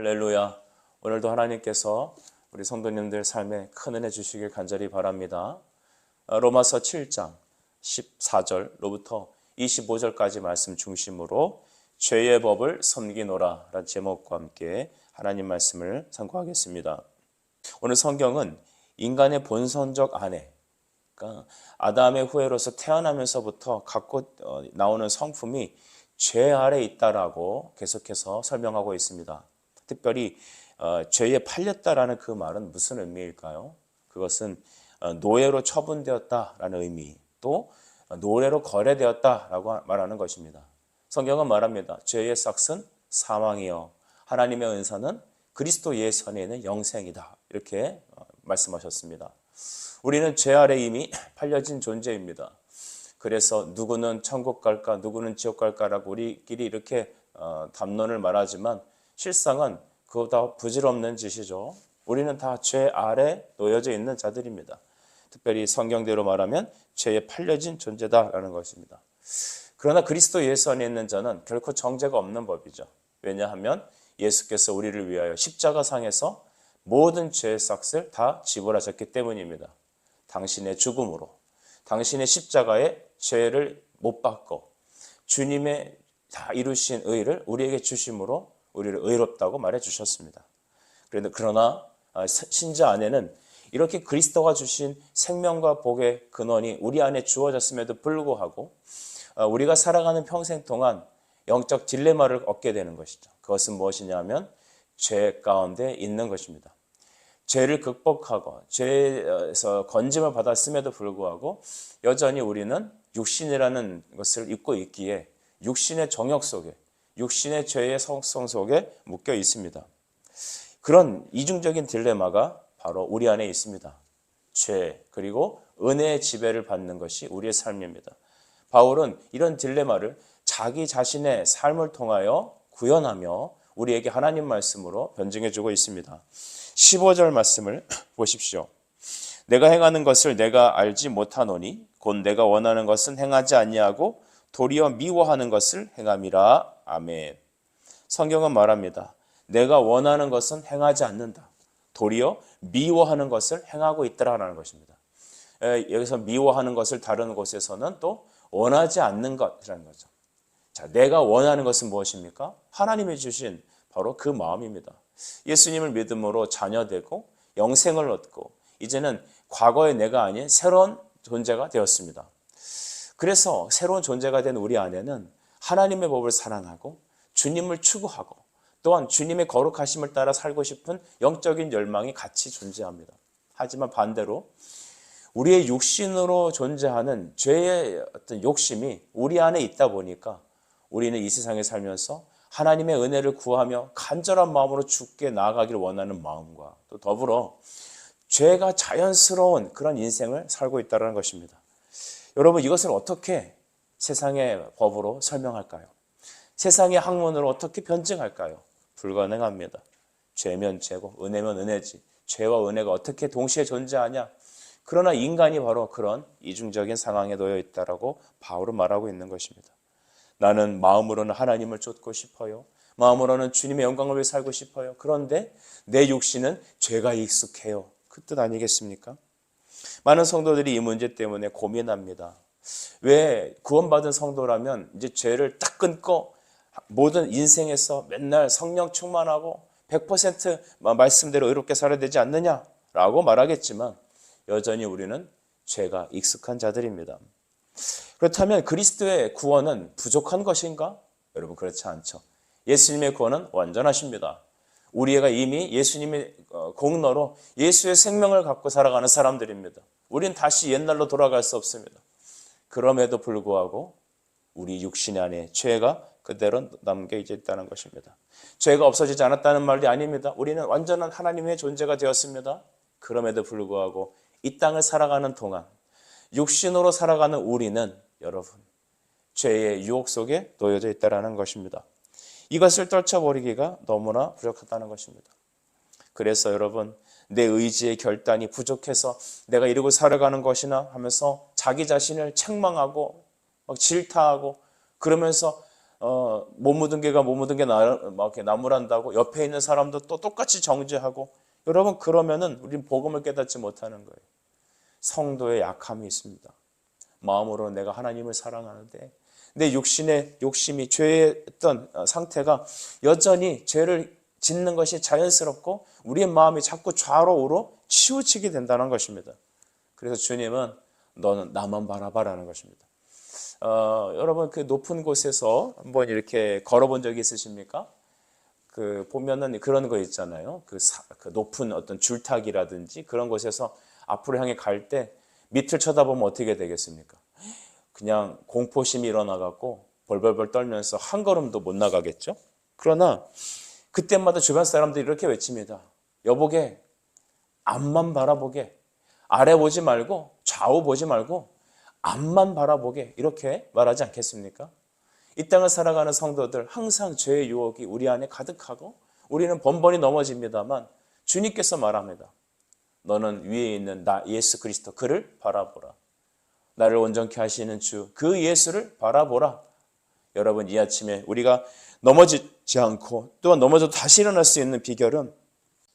할렐루야. 오늘도 하나님께서 우리 성도님들 삶에 큰 은혜 주시길 간절히 바랍니다. 로마서 7장 14절로부터 25절까지 말씀 중심으로 죄의 법을 섬기노라 라는 제목과 함께 하나님 말씀을 상고하겠습니다. 오늘 성경은 인간의 본성적 아내, 그러니까 아담의 후예로서 태어나면서부터 갖고 나오는 성품이 죄 아래 있다라고 계속해서 설명하고 있습니다. 특별히 죄에 팔렸다라는 그 말은 무슨 의미일까요? 그것은 노예로 처분되었다라는 의미, 또 노예로 거래되었다라고 말하는 것입니다. 성경은 말합니다. 죄의 삭은 사망이요 하나님의 은사는 그리스도 예수 안에 있는 영생이다. 이렇게 말씀하셨습니다. 우리는 죄 아래 이미 팔려진 존재입니다. 그래서 누구는 천국 갈까 누구는 지옥 갈까라고 우리끼리 이렇게 담론을 말하지만 실상은 그보다 부질없는 짓이죠. 우리는 다 죄 아래 놓여져 있는 자들입니다. 특별히 성경대로 말하면 죄에 팔려진 존재다라는 것입니다. 그러나 그리스도 예수 안에 있는 자는 결코 정죄가 없는 법이죠. 왜냐하면 예수께서 우리를 위하여 십자가상에서 모든 죄의 삭을 다 지불하셨기 때문입니다. 당신의 죽음으로, 당신의 십자가에 죄를 못 받고 주님의 다 이루신 의를 우리에게 주심으로 우리를 의롭다고 말해 주셨습니다. 그러나 신자 안에는 이렇게 그리스도가 주신 생명과 복의 근원이 우리 안에 주어졌음에도 불구하고 우리가 살아가는 평생 동안 영적 딜레마를 얻게 되는 것이죠. 그것은 무엇이냐 하면 죄 가운데 있는 것입니다. 죄를 극복하고 죄에서 건짐을 받았음에도 불구하고 여전히 우리는 육신이라는 것을 입고 있기에 육신의 정욕 속에, 육신의 죄의 성성 속에 묶여 있습니다. 그런 이중적인 딜레마가 바로 우리 안에 있습니다. 죄 그리고 은혜의 지배를 받는 것이 우리의 삶입니다. 바울은 이런 딜레마를 자기 자신의 삶을 통하여 구현하며 우리에게 하나님 말씀으로 변증해 주고 있습니다. 15절 말씀을 보십시오. 내가 행하는 것을 내가 알지 못하노니 곧 내가 원하는 것은 행하지 아니하고 도리어 미워하는 것을 행함이라. 아멘. 성경은 말합니다. 내가 원하는 것은 행하지 않는다. 도리어 미워하는 것을 행하고 있더라라는 것입니다. 여기서 미워하는 것을 다른 곳에서는 또 원하지 않는 것이라는 거죠. 자, 내가 원하는 것은 무엇입니까? 하나님이 주신 바로 그 마음입니다. 예수님을 믿음으로 자녀되고 영생을 얻고 이제는 과거의 내가 아닌 새로운 존재가 되었습니다. 그래서 새로운 존재가 된 우리 안에는 하나님의 법을 사랑하고 주님을 추구하고 또한 주님의 거룩하심을 따라 살고 싶은 영적인 열망이 같이 존재합니다. 하지만 반대로 우리의 육신으로 존재하는 죄의 어떤 욕심이 우리 안에 있다 보니까 우리는 이 세상에 살면서 하나님의 은혜를 구하며 간절한 마음으로 주께 나아가기를 원하는 마음과 또 더불어 죄가 자연스러운 그런 인생을 살고 있다는 것입니다. 여러분, 이것을 어떻게 세상의 법으로 설명할까요? 세상의 학문으로 어떻게 변증할까요? 불가능합니다. 죄면 죄고 은혜면 은혜지. 죄와 은혜가 어떻게 동시에 존재하냐? 그러나 인간이 바로 그런 이중적인 상황에 놓여 있다라고 바울은 말하고 있는 것입니다. 나는 마음으로는 하나님을 쫓고 싶어요. 마음으로는 주님의 영광을 위해 살고 싶어요. 그런데 내 육신은 죄가 익숙해요. 그 뜻 아니겠습니까? 많은 성도들이 이 문제 때문에 고민합니다. 왜 구원받은 성도라면 이제 죄를 딱 끊고 모든 인생에서 맨날 성령 충만하고 100% 말씀대로 의롭게 살아야 되지 않느냐라고 말하겠지만 여전히 우리는 죄가 익숙한 자들입니다. 그렇다면 그리스도의 구원은 부족한 것인가? 여러분, 그렇지 않죠. 예수님의 구원은 완전하십니다. 우리가 이미 예수님의 공로로 예수의 생명을 갖고 살아가는 사람들입니다. 우린 다시 옛날로 돌아갈 수 없습니다. 그럼에도 불구하고 우리 육신 안에 죄가 그대로 남겨 있다는 것입니다. 죄가 없어지지 않았다는 말이 아닙니다. 우리는 완전한 하나님의 존재가 되었습니다. 그럼에도 불구하고 이 땅을 살아가는 동안 육신으로 살아가는 우리는 여러분 죄의 유혹 속에 놓여져 있다는 것입니다. 이것을 떨쳐버리기가 너무나 부족하다는 것입니다. 그래서 여러분 내 의지의 결단이 부족해서 내가 이러고 살아가는 것이나 하면서 자기 자신을 책망하고 막 질타하고 그러면서 못 묻은 개가 못 묻은 게 막 이렇게 나무란다고 옆에 있는 사람도 또 똑같이 정죄하고, 여러분 그러면은 우리는 복음을 깨닫지 못하는 거예요. 성도의 약함이 있습니다. 마음으로 내가 하나님을 사랑하는데 내 육신의 욕심이 죄의 어떤 상태가 여전히 죄를 짓는 것이 자연스럽고 우리의 마음이 자꾸 좌로 우로 치우치게 된다는 것입니다. 그래서 주님은 너는 나만 바라봐라는 것입니다. 여러분 그 높은 곳에서 한번 이렇게 걸어본 적이 있으십니까? 그 보면은 그런 거 있잖아요. 그 높은 어떤 줄타기라든지 그런 곳에서 앞으로 향해 갈 때 밑을 쳐다보면 어떻게 되겠습니까? 그냥 공포심이 일어나갖고 벌벌벌 떨면서 한 걸음도 못 나가겠죠? 그러나 그때마다 주변 사람들이 이렇게 외칩니다. 여보게, 앞만 바라보게, 아래 보지 말고 좌우 보지 말고 앞만 바라보게, 이렇게 말하지 않겠습니까? 이 땅을 살아가는 성도들 항상 죄의 유혹이 우리 안에 가득하고 우리는 번번이 넘어집니다만 주님께서 말합니다. 너는 위에 있는 나 예수 그리스도 그를 바라보라. 나를 온전케 하시는 주 그 예수를 바라보라. 여러분 이 아침에 우리가 넘어지지 않고 또한 넘어져도 다시 일어날 수 있는 비결은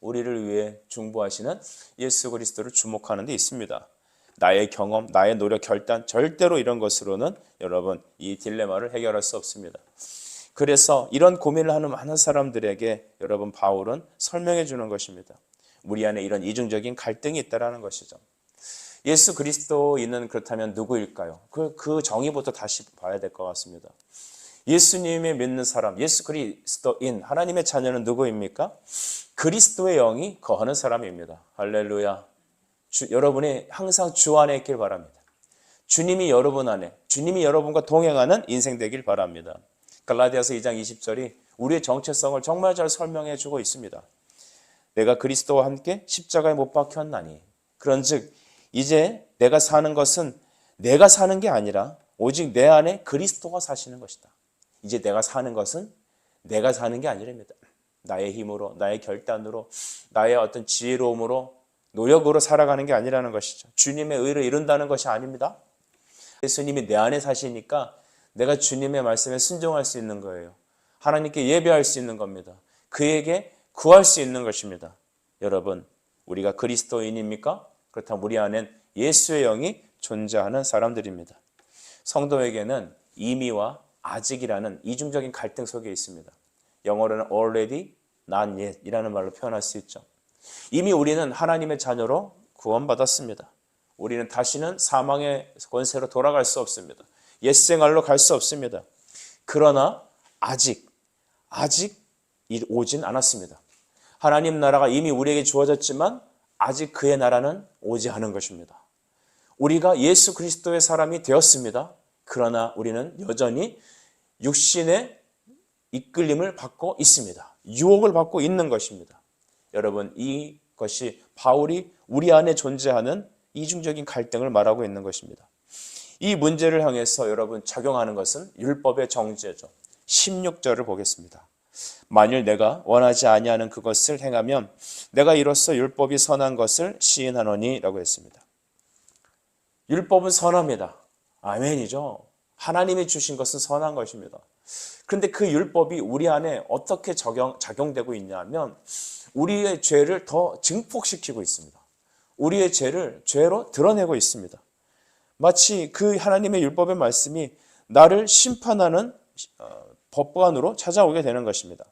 우리를 위해 중보하시는 예수 그리스도를 주목하는 데 있습니다. 나의 경험, 나의 노력, 결단 절대로 이런 것으로는 여러분 이 딜레마를 해결할 수 없습니다. 그래서 이런 고민을 하는 많은 사람들에게 여러분 바울은 설명해 주는 것입니다. 우리 안에 이런 이중적인 갈등이 있다는 것이죠. 예수 그리스도인은 그렇다면 누구일까요? 그 정의부터 다시 봐야 될 것 같습니다. 예수님의 믿는 사람, 예수 그리스도인, 하나님의 자녀는 누구입니까? 그리스도의 영이 거하는 사람입니다. 할렐루야. 여러분이 항상 주 안에 있길 바랍니다. 주님이 여러분 안에, 주님이 여러분과 동행하는 인생 되길 바랍니다. 갈라디아서 2장 20절이 우리의 정체성을 정말 잘 설명해 주고 있습니다. 내가 그리스도와 함께 십자가에 못 박혔나니 그런즉 이제 내가 사는 것은 내가 사는 게 아니라 오직 내 안에 그리스도가 사시는 것이다. 이제 내가 사는 것은 내가 사는 게 아니랍니다. 나의 힘으로, 나의 결단으로, 나의 어떤 지혜로움으로, 노력으로 살아가는 게 아니라는 것이죠. 주님의 의를 이룬다는 것이 아닙니다. 예수님이 내 안에 사시니까 내가 주님의 말씀에 순종할 수 있는 거예요. 하나님께 예배할 수 있는 겁니다. 그에게 구할 수 있는 것입니다. 여러분, 우리가 그리스도인입니까? 그렇다면 우리 안엔 예수의 영이 존재하는 사람들입니다. 성도에게는 이미와 아직이라는 이중적인 갈등 속에 있습니다. 영어로는 already, not yet 이라는 말로 표현할 수 있죠. 이미 우리는 하나님의 자녀로 구원받았습니다. 우리는 다시는 사망의 권세로 돌아갈 수 없습니다. 옛생활로 갈 수 없습니다. 그러나 아직 오진 않았습니다. 하나님 나라가 이미 우리에게 주어졌지만 아직 그의 나라는 오지 않은 것입니다. 우리가 예수 그리스도의 사람이 되었습니다. 그러나 우리는 여전히 육신의 이끌림을 받고 있습니다. 유혹을 받고 있는 것입니다. 여러분, 이것이 바울이 우리 안에 존재하는 이중적인 갈등을 말하고 있는 것입니다. 이 문제를 향해서 여러분 적용하는 것은 율법의 정죄죠. 16절을 보겠습니다. 만일 내가 원하지 아니하는 그것을 행하면 내가 이로써 율법이 선한 것을 시인하노니 라고 했습니다. 율법은 선합니다. 아멘이죠. 하나님이 주신 것은 선한 것입니다. 그런데 그 율법이 우리 안에 어떻게 작용되고 있냐면 우리의 죄를 더 증폭시키고 있습니다. 우리의 죄를 죄로 드러내고 있습니다. 마치 그 하나님의 율법의 말씀이 나를 심판하는 법관으로 찾아오게 되는 것입니다.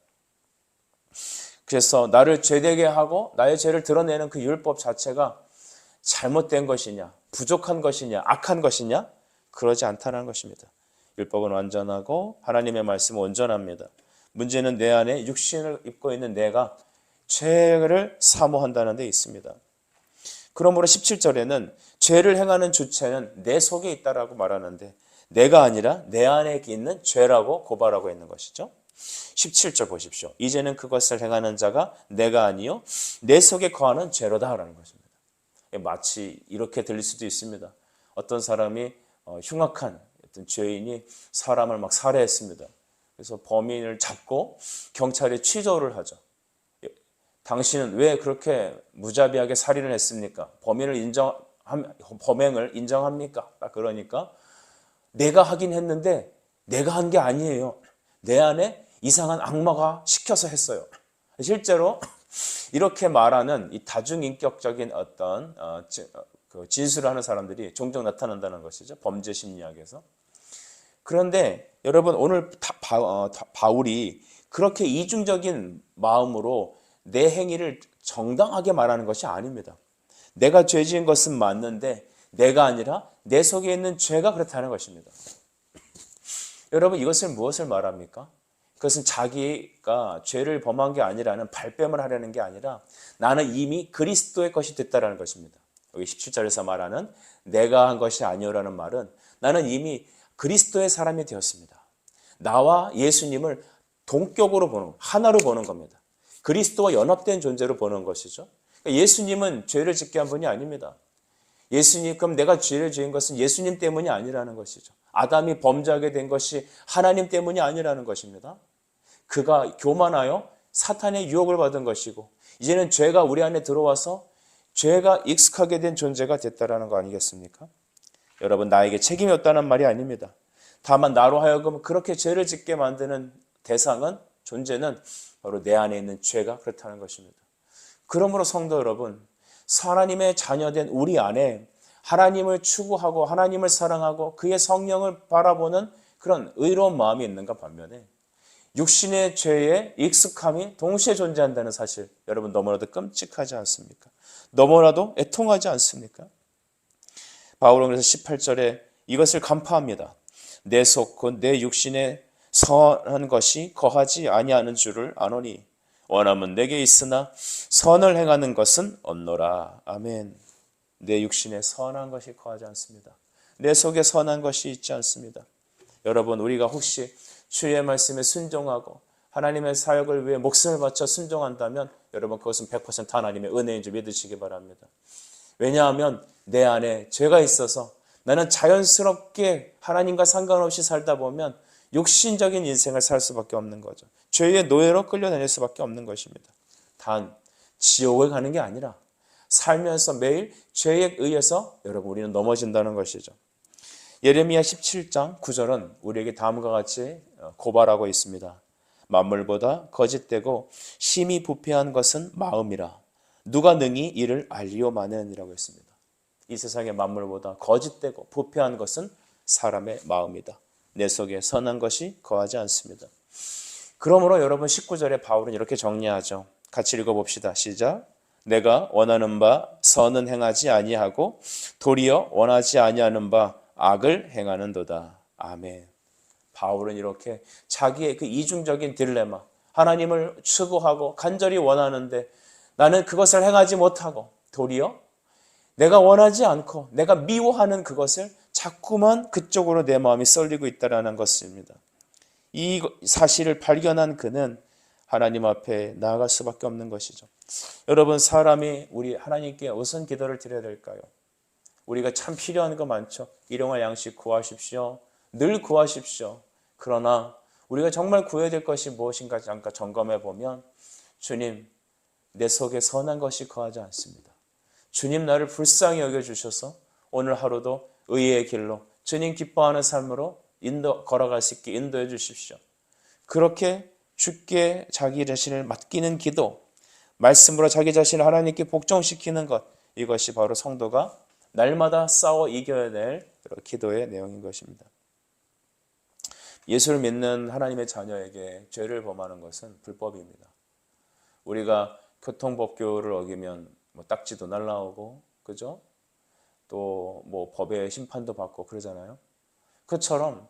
그래서 나를 죄되게 하고 나의 죄를 드러내는 그 율법 자체가 잘못된 것이냐, 부족한 것이냐, 악한 것이냐? 그러지 않다는 것입니다. 율법은 완전하고 하나님의 말씀은 온전합니다. 문제는 내 안에 육신을 입고 있는 내가 죄를 사모한다는 데 있습니다. 그러므로 17절에는 죄를 행하는 주체는 내 속에 있다라고 말하는데 내가 아니라 내 안에 있는 죄라고 고발하고 있는 것이죠. 17절 보십시오. 이제는 그것을 행하는 자가 내가 아니요 내 속에 거하는 죄로다라는 것입니다. 마치 이렇게 들릴 수도 있습니다. 어떤 사람이 흉악한 어떤 죄인이 사람을 막 살해했습니다. 그래서 범인을 잡고 경찰에 취조를 하죠. 당신은 왜 그렇게 무자비하게 살인을 했습니까? 범행을 인정합니까? 그러니까 내가 하긴 했는데 내가 한 게 아니에요. 내 안에 이상한 악마가 시켜서 했어요. 실제로 이렇게 말하는 이 다중인격적인 어떤 그 진술을 하는 사람들이 종종 나타난다는 것이죠. 범죄 심리학에서. 그런데 여러분 오늘 바울이 그렇게 이중적인 마음으로 내 행위를 정당하게 말하는 것이 아닙니다. 내가 죄 지은 것은 맞는데 내가 아니라 내 속에 있는 죄가 그렇다는 것입니다. 여러분 이것을 무엇을 말합니까? 그것은 자기가 죄를 범한 게 아니라는 발뺌을 하려는 게 아니라 나는 이미 그리스도의 것이 됐다는 것입니다. 여기 17절에서 말하는 내가 한 것이 아니오라는 말은 나는 이미 그리스도의 사람이 되었습니다. 나와 예수님을 동격으로 보는, 하나로 보는 겁니다. 그리스도와 연합된 존재로 보는 것이죠. 예수님은 죄를 짓게 한 분이 아닙니다. 예수님, 그럼 내가 죄를 지은 것은 예수님 때문이 아니라는 것이죠. 아담이 범죄하게 된 것이 하나님 때문이 아니라는 것입니다. 그가 교만하여 사탄의 유혹을 받은 것이고 이제는 죄가 우리 안에 들어와서 죄가 익숙하게 된 존재가 됐다라는 거 아니겠습니까? 여러분 나에게 책임이 없다는 말이 아닙니다. 다만 나로 하여금 그렇게 죄를 짓게 만드는 대상은 존재는 바로 내 안에 있는 죄가 그렇다는 것입니다. 그러므로 성도 여러분 하나님의 자녀된 우리 안에 하나님을 추구하고 하나님을 사랑하고 그의 성령을 바라보는 그런 의로운 마음이 있는가 반면에 육신의 죄에 익숙함이 동시에 존재한다는 사실 여러분 너무나도 끔찍하지 않습니까? 너무나도 애통하지 않습니까? 바울은 그래서 18절에 이것을 간파합니다. 내 속 곧 내 육신에 선한 것이 거하지 아니하는 줄을 아노니 원함은 내게 있으나 선을 행하는 것은 없노라. 아멘. 내 육신에 선한 것이 거하지 않습니다. 내 속에 선한 것이 있지 않습니다. 여러분 우리가 혹시 주의 말씀에 순종하고 하나님의 사역을 위해 목숨을 바쳐 순종한다면 여러분 그것은 100% 하나님의 은혜인 줄 믿으시기 바랍니다. 왜냐하면 내 안에 죄가 있어서 나는 자연스럽게 하나님과 상관없이 살다 보면 육신적인 인생을 살 수밖에 없는 거죠. 죄의 노예로 끌려다닐 수밖에 없는 것입니다. 단 지옥을 가는 게 아니라 살면서 매일 죄에 의해서 여러분 우리는 넘어진다는 것이죠. 예레미야 17장 9절은 우리에게 다음과 같이 고발하고 있습니다. 만물보다 거짓되고 심히 부패한 것은 마음이라 누가 능히 이를 알리오마는이라고 했습니다. 이 세상의 만물보다 거짓되고 부패한 것은 사람의 마음이다. 내 속에 선한 것이 거하지 않습니다. 그러므로 여러분 19절에 바울은 이렇게 정리하죠. 같이 읽어봅시다. 시작. 내가 원하는 바 선은 행하지 아니하고 도리어 원하지 아니하는 바 악을 행하는도다. 아멘. 바울은 이렇게 자기의 그 이중적인 딜레마, 하나님을 추구하고 간절히 원하는데 나는 그것을 행하지 못하고 도리어 내가 원하지 않고 내가 미워하는 그것을 자꾸만 그쪽으로 내 마음이 쏠리고 있다는 것입니다. 이 사실을 발견한 그는 하나님 앞에 나아갈 수밖에 없는 것이죠. 여러분 사람이 우리 하나님께 무슨 기도를 드려야 될까요? 우리가 참 필요한 거 많죠. 일용할 양식 구하십시오. 늘 구하십시오. 그러나 우리가 정말 구해야 될 것이 무엇인가 잠깐 점검해 보면 주님 내 속에 선한 것이 거하지 않습니다. 주님 나를 불쌍히 여겨주셔서 오늘 하루도 의의 길로 주님 기뻐하는 삶으로 걸어갈 수 있게 인도해 주십시오. 그렇게 주께 자기 자신을 맡기는 기도, 말씀으로 자기 자신을 하나님께 복종시키는 것, 이것이 바로 성도가 날마다 싸워 이겨야 될 기도의 내용인 것입니다. 예수를 믿는 하나님의 자녀에게 죄를 범하는 것은 불법입니다. 우리가 교통법규를 어기면 딱지도 날라오고, 그죠? 또 법의 심판도 받고 그러잖아요. 그처럼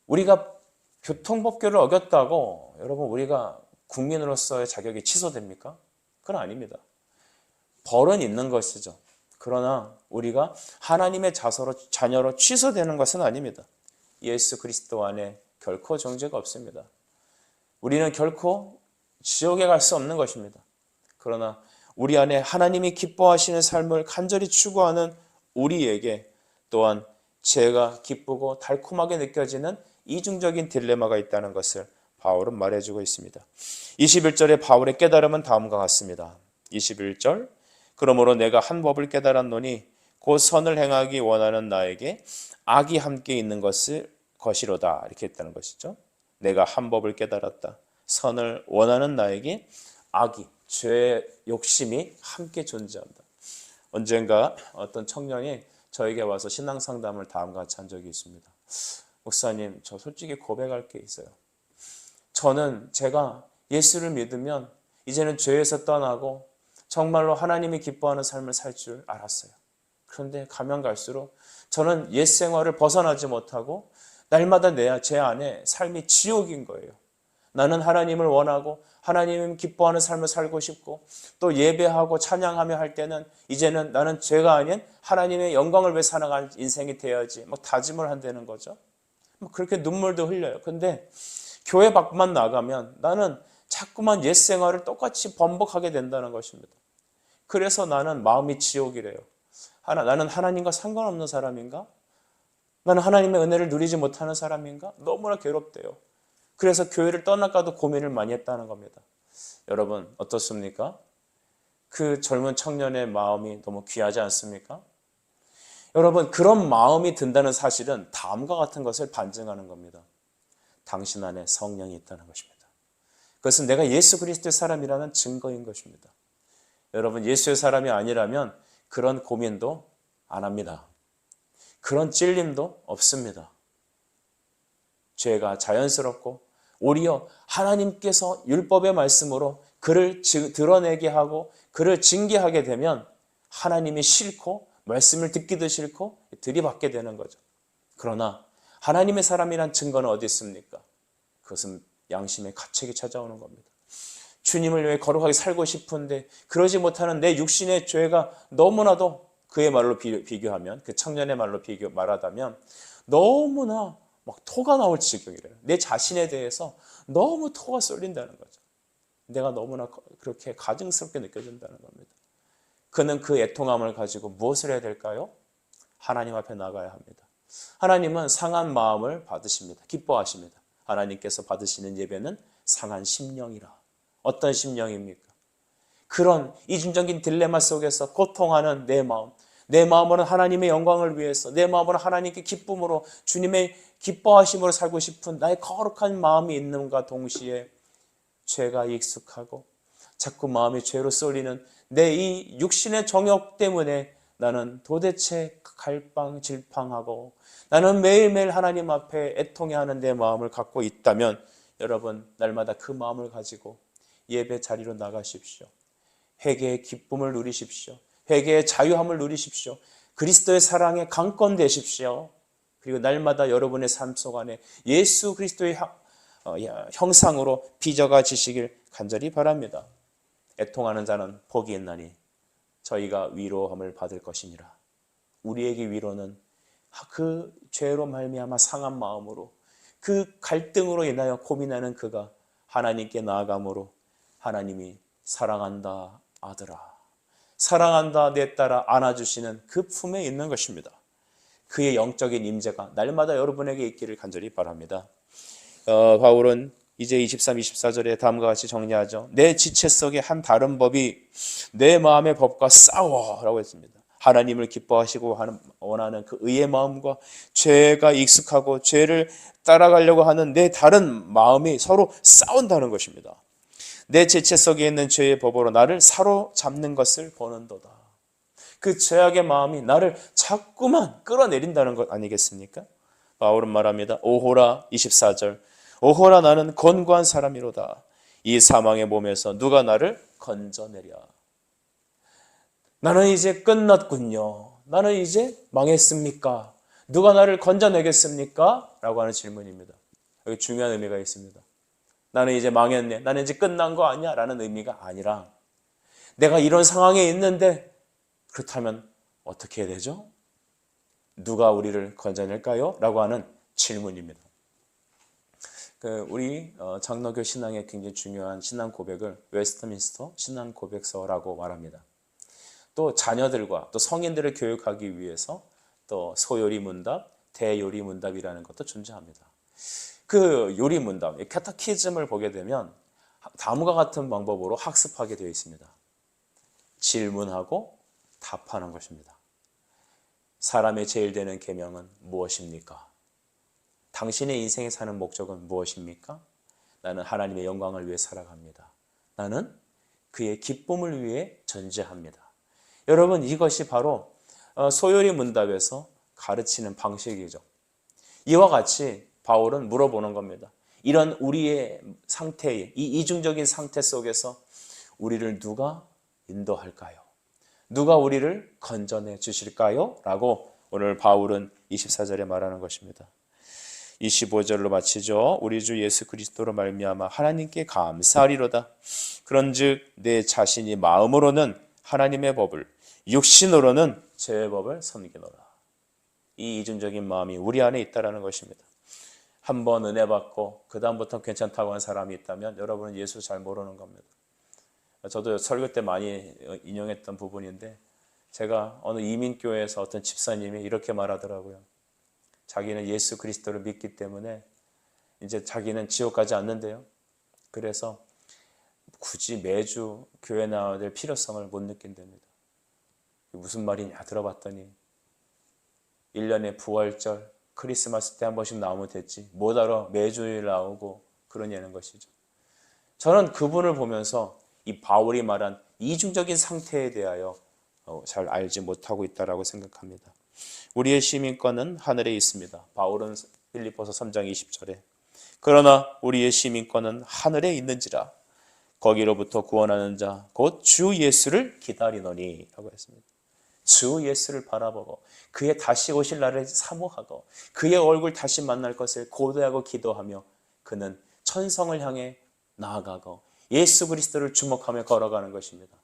우리가 교통법규를 어겼다고 여러분 우리가 국민으로서의 자격이 취소됩니까? 그건 아닙니다. 벌은 있는 것이죠. 그러나 우리가 하나님의 자녀로 취소되는 것은 아닙니다. 예수 그리스도 안에 결코 정죄가 없습니다. 우리는 결코 지옥에 갈 수 없는 것입니다. 그러나 우리 안에 하나님이 기뻐하시는 삶을 간절히 추구하는 우리에게 또한 죄가 기쁘고 달콤하게 느껴지는 이중적인 딜레마가 있다는 것을 바울은 말해주고 있습니다. 21절의 바울의 깨달음은 다음과 같습니다. 21절 그러므로 내가 한 법을 깨달았노니 곧 선을 행하기 원하는 나에게 악이 함께 있는 것이로다 이렇게 했다는 것이죠. 내가 한 법을 깨달았다. 선을 원하는 나에게 악이, 죄의 욕심이 함께 존재한다. 언젠가 어떤 청년이 저에게 와서 신앙 상담을 다음과 같이 한 적이 있습니다. 목사님, 저 솔직히 고백할 게 있어요. 저는 제가 예수를 믿으면 이제는 죄에서 떠나고 정말로 하나님이 기뻐하는 삶을 살 줄 알았어요. 그런데 가면 갈수록 저는 옛 생활을 벗어나지 못하고 날마다 제 안에 삶이 지옥인 거예요. 나는 하나님을 원하고 하나님 기뻐하는 삶을 살고 싶고 또 예배하고 찬양하며 할 때는 이제는 나는 죄가 아닌 하나님의 영광을 위해 살아갈 인생이 되어야지 막 다짐을 한다는 거죠. 그렇게 눈물도 흘려요. 근데 교회 밖만 나가면 나는 자꾸만 옛 생활을 똑같이 번복하게 된다는 것입니다. 그래서 나는 마음이 지옥이래요. 나는 하나님과 상관없는 사람인가? 나는 하나님의 은혜를 누리지 못하는 사람인가? 너무나 괴롭대요. 그래서 교회를 떠날까도 고민을 많이 했다는 겁니다. 여러분 어떻습니까? 그 젊은 청년의 마음이 너무 귀하지 않습니까? 여러분 그런 마음이 든다는 사실은 다음과 같은 것을 반증하는 겁니다. 당신 안에 성령이 있다는 것입니다. 그것은 내가 예수 그리스도의 사람이라는 증거인 것입니다. 여러분 예수의 사람이 아니라면 그런 고민도 안 합니다. 그런 찔림도 없습니다. 죄가 자연스럽고 오히려 하나님께서 율법의 말씀으로 그를 드러내게 하고 그를 징계하게 되면 하나님이 싫고 말씀을 듣기도 싫고 들이받게 되는 거죠. 그러나 하나님의 사람이란 증거는 어디 있습니까? 그것은 양심의 가책이 찾아오는 겁니다. 주님을 위해 거룩하게 살고 싶은데 그러지 못하는 내 육신의 죄가 너무나도 그의 말로 비교하면 그 청년의 말로 말하자면 너무나 막 토가 나올 지경이래요. 내 자신에 대해서 너무 토가 쏠린다는 거죠. 내가 너무나 그렇게 가증스럽게 느껴진다는 겁니다. 그는 그 애통함을 가지고 무엇을 해야 될까요? 하나님 앞에 나가야 합니다. 하나님은 상한 마음을 받으십니다. 기뻐하십니다. 하나님께서 받으시는 예배는 상한 심령이라. 어떤 심령입니까? 그런 이중적인 딜레마 속에서 고통하는 내 마음, 내 마음으로는 하나님의 영광을 위해서, 내 마음으로는 하나님께 기쁨으로 주님의 기뻐하심으로 살고 싶은 나의 거룩한 마음이 있는가 동시에 죄가 익숙하고 자꾸 마음이 죄로 쏠리는 내 이 육신의 정욕 때문에 나는 도대체 갈팡질팡하고 나는 매일매일 하나님 앞에 애통해하는 내 마음을 갖고 있다면 여러분 날마다 그 마음을 가지고 예배 자리로 나가십시오. 회개의 기쁨을 누리십시오. 회개의 자유함을 누리십시오. 그리스도의 사랑에 강권되십시오. 그리고 날마다 여러분의 삶 속 안에 예수 그리스도의 형상으로 빚어가지시길 간절히 바랍니다. 애통하는 자는 복이 있나니 저희가 위로함을 받을 것이니라. 우리에게 위로는 그 죄로 말미암아 상한 마음으로 그 갈등으로 인하여 고민하는 그가 하나님께 나아감으로 하나님이 사랑한다 아들아, 사랑한다 내 딸아 안아주시는 그 품에 있는 것입니다. 그의 영적인 임재가 날마다 여러분에게 있기를 간절히 바랍니다. 바울은 이제 23, 24절에 다음과 같이 정리하죠. 내 지체 속에 한 다른 법이 내 마음의 법과 싸워라고 했습니다. 하나님을 기뻐하시고 원하는 그 의의 마음과 죄가 익숙하고 죄를 따라가려고 하는 내 다른 마음이 서로 싸운다는 것입니다. 내 지체 속에 있는 죄의 법으로 나를 사로잡는 것을 보는도다. 그 죄악의 마음이 나를 자꾸만 끌어내린다는 것 아니겠습니까? 바울은 말합니다. 오호라 24절 오호라 나는 권고한 사람이로다. 이 사망의 몸에서 누가 나를 건져내랴. 나는 이제 끝났군요. 나는 이제 망했습니까? 누가 나를 건져내겠습니까? 라고 하는 질문입니다. 여기 중요한 의미가 있습니다. 나는 이제 망했네. 나는 이제 끝난 거 아니야? 라는 의미가 아니라 내가 이런 상황에 있는데 그렇다면 어떻게 해야 되죠? 누가 우리를 건져낼까요? 라고 하는 질문입니다. 우리 장로교 신앙의 굉장히 중요한 신앙 고백을 웨스트민스터 신앙 고백서라고 말합니다. 또 자녀들과 또 성인들을 교육하기 위해서 또 소요리 문답, 대요리 문답이라는 것도 존재합니다. 그 요리 문답, 캐터키즘을 보게 되면 다음과 같은 방법으로 학습하게 되어 있습니다. 질문하고 답하는 것입니다. 사람의 제일 되는 계명은 무엇입니까? 당신의 인생에 사는 목적은 무엇입니까? 나는 하나님의 영광을 위해 살아갑니다. 나는 그의 기쁨을 위해 전제합니다. 여러분, 이것이 바로 소요리 문답에서 가르치는 방식이죠. 이와 같이 바울은 물어보는 겁니다. 이런 우리의 상태에, 이 이중적인 상태 속에서 우리를 누가 인도할까요? 누가 우리를 건져내 주실까요? 라고 오늘 바울은 24절에 말하는 것입니다. 25절로 마치죠. 우리 주 예수 그리스도로 말미암아 하나님께 감사하리로다. 그런즉 내 자신이 마음으로는 하나님의 법을, 육신으로는 죄의 법을 섬기노라. 이 이중적인 마음이 우리 안에 있다는 것입니다. 한번 은혜 받고 그 다음부터 괜찮다고 하는 사람이 있다면 여러분은 예수 잘 모르는 겁니다. 저도 설교 때 많이 인용했던 부분인데, 제가 어느 이민교회에서 어떤 집사님이 이렇게 말하더라고요. 자기는 예수 그리스도를 믿기 때문에 이제 자기는 지옥 가지 않는데요. 그래서 굳이 매주 교회 나와야 될 필요성을 못 느낀답니다. 무슨 말이냐 들어봤더니 1년에 부활절, 크리스마스 때 한 번씩 나오면 됐지 뭐하러 매주일 나오고 그러냐는 것이죠. 저는 그분을 보면서 이 바울이 말한 이중적인 상태에 대하여 잘 알지 못하고 있다고 생각합니다. 우리의 시민권은 하늘에 있습니다. 바울은 빌립보서 3장 20절에 그러나 우리의 시민권은 하늘에 있는지라 거기로부터 구원하는 자 곧 주 예수를 기다리노니 라고 했습니다. 주 예수를 바라보고 그의 다시 오실 날을 사모하고 그의 얼굴 다시 만날 것을 고대하고 기도하며 그는 천성을 향해 나아가고 예수 그리스도를 주목하며 걸어가는 것입니다.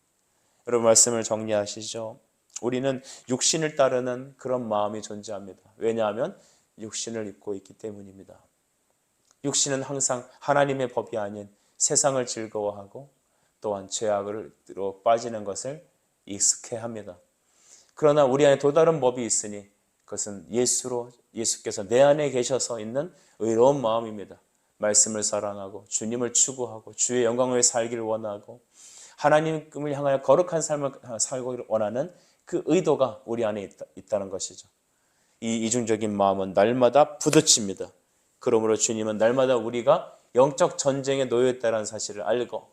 여러분, 말씀을 정리하시죠. 우리는 육신을 따르는 그런 마음이 존재합니다. 왜냐하면 육신을 입고 있기 때문입니다. 육신은 항상 하나님의 법이 아닌 세상을 즐거워하고 또한 죄악으로 빠지는 것을 익숙해합니다. 그러나 우리 안에 또 다른 법이 있으니 그것은 예수께서 내 안에 계셔서 있는 의로운 마음입니다. 말씀을 사랑하고 주님을 추구하고 주의 영광을 위해 살기를 원하고 하나님을 향하여 거룩한 삶을 살고 원하는 그 의도가 우리 안에 있다는 것이죠. 이 이중적인 마음은 날마다 부딪힙니다. 그러므로 주님은 날마다 우리가 영적 전쟁에 놓여 있다는 사실을 알고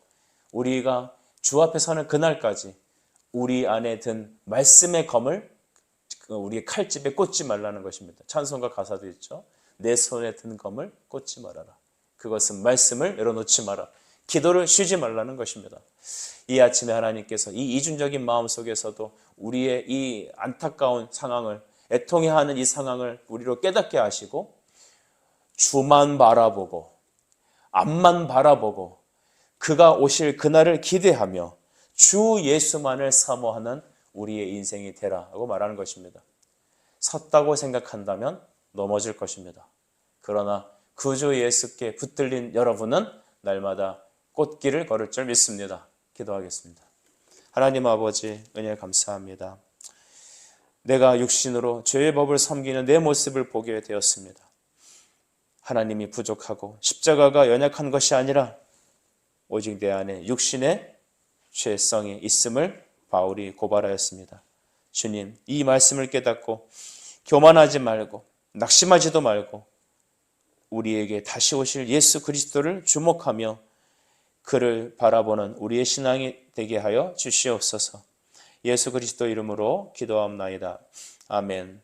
우리가 주 앞에 서는 그날까지 우리 안에 든 말씀의 검을 우리의 칼집에 꽂지 말라는 것입니다. 찬송가 가사도 있죠. 내 손에 든 검을 꽂지 말아라. 그것은 말씀을 열어놓지 마라. 기도를 쉬지 말라는 것입니다. 이 아침에 하나님께서 이 이중적인 마음 속에서도 우리의 이 안타까운 상황을, 애통해하는 이 상황을 우리로 깨닫게 하시고 주만 바라보고 앞만 바라보고 그가 오실 그날을 기대하며 주 예수만을 사모하는 우리의 인생이 되라고 말하는 것입니다. 섰다고 생각한다면 넘어질 것입니다. 그러나 구주 예수께 붙들린 여러분은 날마다 꽃길을 걸을 줄 믿습니다. 기도하겠습니다. 하나님 아버지, 은혜 감사합니다. 내가 육신으로 죄의 법을 섬기는 내 모습을 보게 되었습니다. 하나님이 부족하고 십자가가 연약한 것이 아니라 오직 내 안에 육신의 죄성이 있음을 바울이 고발하였습니다. 주님, 이 말씀을 깨닫고 교만하지 말고 낙심하지도 말고 우리에게 다시 오실 예수 그리스도를 주목하며 그를 바라보는 우리의 신앙이 되게 하여 주시옵소서. 예수 그리스도 이름으로 기도하옵나이다. 아멘.